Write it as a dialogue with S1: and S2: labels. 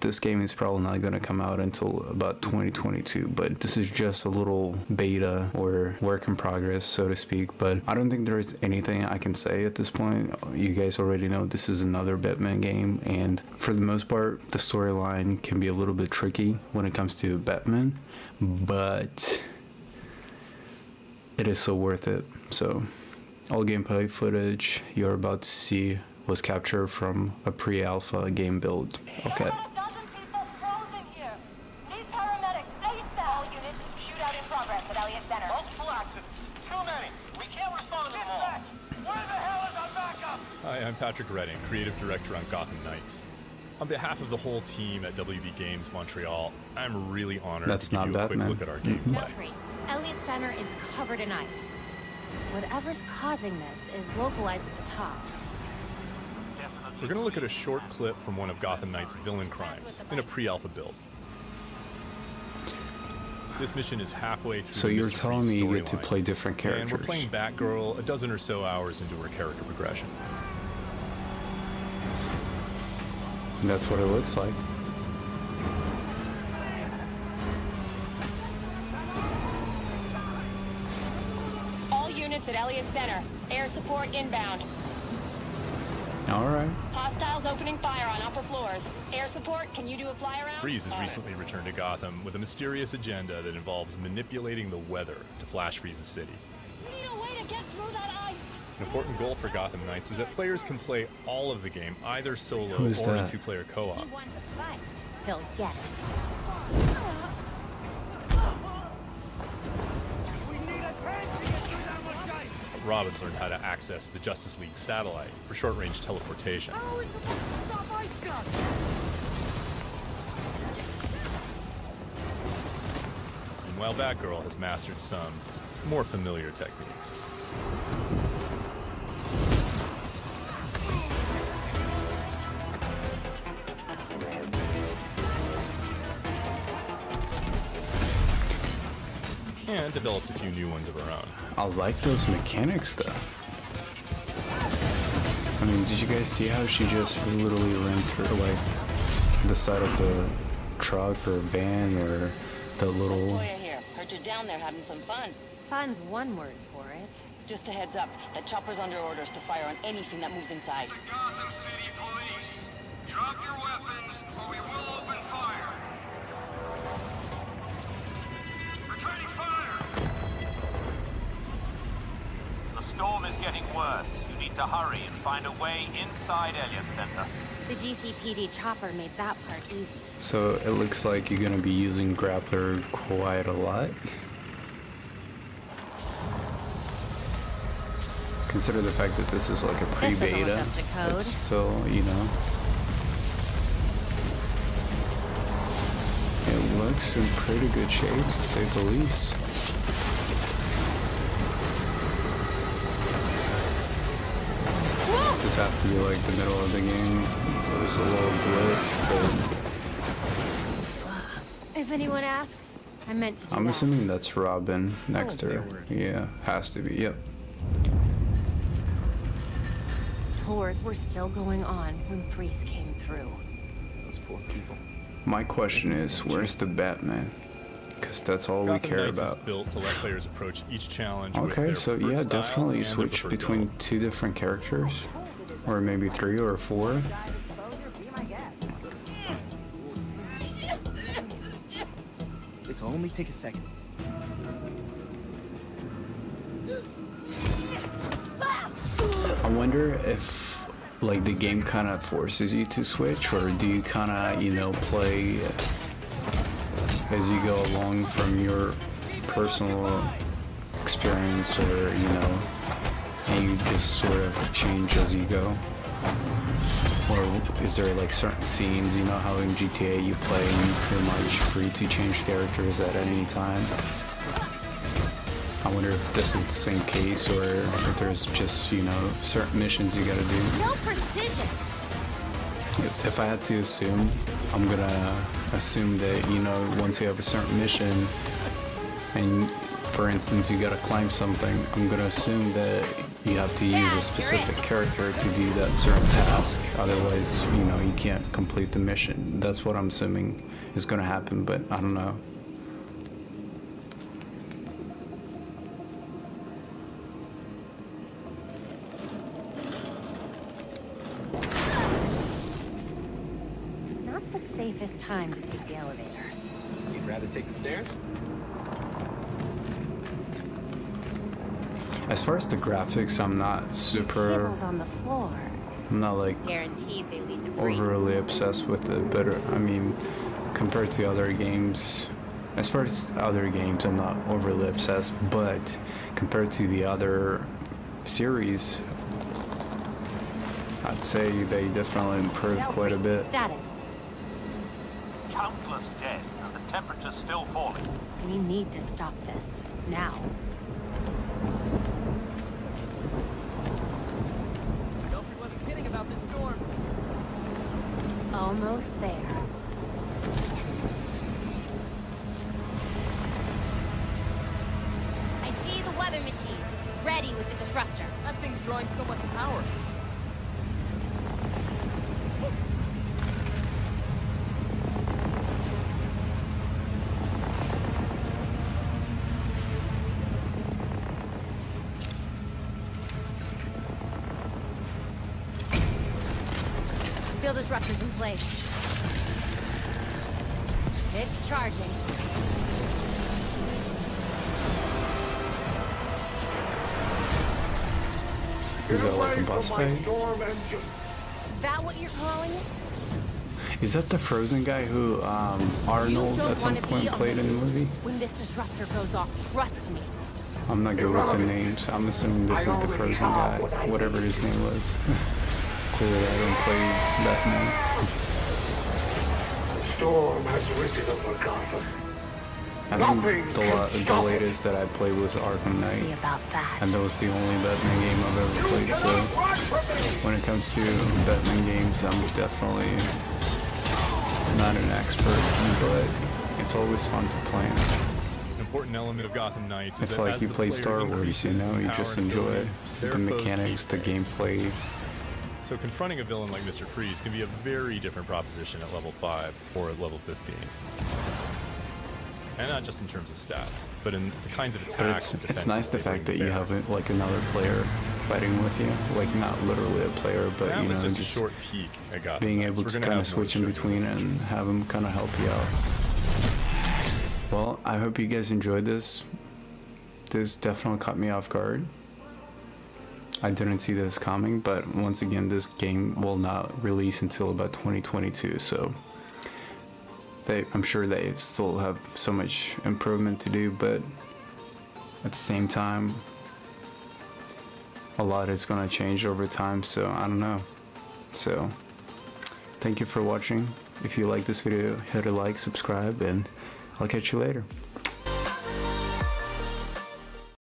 S1: this game is probably not going to come out until about 2022, but this is just a little beta or work in progress, so to speak. But I don't think there's anything I can say at this point. You guys already know this is another Batman game, and for the most part the storyline can be a little bit tricky when it comes to Batman, but it is so worth it. So all gameplay footage you're about to see was captured from a pre-alpha game build. Okay.
S2: Hi, I'm Patrick Redding, Creative Director on Gotham Knights. On behalf of the whole team at WB Games Montreal, I'm really honored to give you a quick look at our gameplay.
S3: Elliott Center is covered in ice. Whatever's causing this is localized at the top.
S2: We're going to look at a short clip from one of Gotham Knight's villain crimes in a pre-alpha build. This mission is halfway through.
S1: So you're telling me you get to play different characters.
S2: And we're playing Batgirl a dozen or so hours into her character progression.
S1: That's what it looks like.
S3: All units at Elliott Center. Air support inbound.
S1: Alright.
S3: Hostiles opening fire on upper floors. Air support, can you do a fly around?
S2: Freeze has recently returned to Gotham with a mysterious agenda that involves manipulating the weather to flash freeze the city.
S3: We need a way to get through that ice.
S2: An important goal for Gotham Knights was that players can play all of the game either solo or in two-player co-op.
S3: He wants a fight. He'll get it.
S2: Robin's learned how to access the Justice League satellite for short-range teleportation. Meanwhile, Batgirl has mastered some more familiar techniques. And developed a few new ones of her own.
S1: I like those mechanics though. I mean, did you guys see how she just literally ran through like the side of the truck or van or the little...
S4: Here. Heard you're down there having some fun.
S3: Fun's one word for it.
S4: Just a heads up, the chopper's under orders to fire on anything that moves inside.
S5: The Gotham City Police. Drop your weapons or we will open fire. Returning fire!
S6: The storm is getting worse. You need to hurry and find a way inside Elliott Center.
S3: The GCPD chopper made that part easy.
S1: So it looks like you're gonna be using Grappler quite a lot. Consider the fact that this is like a pre-beta. It's still, you know. It looks in pretty good shape, to say the least. This has to be like the middle of the game. There's a little glitch, but...
S3: If anyone asks, I meant to do
S1: I'm
S3: that.
S1: assuming that's Robin next to her. Yeah, has to be, yep.
S3: Tours were still going on when Freeze came through.
S7: Those poor people.
S1: My question is, where's the Batman? Because that's all we care about.
S2: Is built to let players approach each challenge with
S1: Okay,
S2: their
S1: so
S2: preferred
S1: yeah,
S2: style
S1: definitely
S2: and
S1: switch
S2: their
S1: between
S2: preferred
S1: two different characters. Or maybe 3 or 4.
S7: This will only take a second.
S1: I wonder if like the game kind of forces you to switch, or do you kind of, you know, play as you go along from your personal experience, or, you know, and you just sort of change as you go? Or is there like certain scenes, you know how in GTA you play and you're pretty much free to change characters at any time? I wonder if this is the same case, or if there's just, you know, certain missions you gotta do.
S3: No precision.
S1: If I had to assume, I'm gonna assume that, you know, once you have a certain mission, and for instance you gotta climb something, I'm gonna assume that you have to use a specific character to do that certain task. Otherwise, you know, you can't complete the mission. That's what I'm assuming is going to happen, but I don't know.
S3: Not the safest time to take the elevator.
S7: You'd rather take the stairs?
S1: As far as the graphics, I'm not super.
S3: Tables on the floor.
S1: I'm not like
S3: Guaranteed they lead to
S1: overly obsessed with it, but I mean, compared to other games, as far as other games, I'm not overly obsessed, but compared to the other series, I'd say they definitely improved quite a bit.
S3: Status.
S6: Countless dead, and the temperature's still falling.
S3: We need to stop this now.
S7: Belfry wasn't kidding about this storm.
S3: Almost there.
S8: I see the weather machine, ready with the disruptor.
S7: That thing's drawing so much power.
S8: Field disruptors in place. It's charging.
S1: Is that like a boss fight?
S8: Is that what you're calling it?
S1: Is that the Frozen guy who Arnold at some point played in the movie?
S8: When this disruptor goes off, trust me.
S1: I'm not good with the names. I'm assuming this is the Frozen guy, whatever his name was. Clearly, I don't play Batman.
S9: The storm has risen over Gotham.
S1: I think the latest that I played was Arkham Knight,
S3: See about that.
S1: and that was the only Batman game I've ever played. So when it comes to Batman games, I'm definitely not an expert, but it's always fun to play.
S2: Important element of Gotham Knights.
S1: It's like you play Star Wars, you know, you just enjoy the mechanics, the gameplay.
S2: So confronting a villain like Mr. Freeze can be a very different proposition at level 5 or at level 15. And not just in terms of stats, but in the kinds of attacks.
S1: But it's nice the fact that you have like another player fighting with you, like not literally a player, but you know,
S2: just
S1: just
S2: a short peek at Gotham
S1: being
S2: Knights.
S1: able to kind of switch in between and have them kind of help you out. Well, I hope you guys enjoyed this. This definitely caught me off guard. I didn't see this coming, but once again, this game will not release until about 2022, so I'm sure they still have so much improvement to do, but at the same time, a lot is going to change over time, so I don't know. So, thank you for watching. If you like this video, hit a like, subscribe, and I'll catch you later.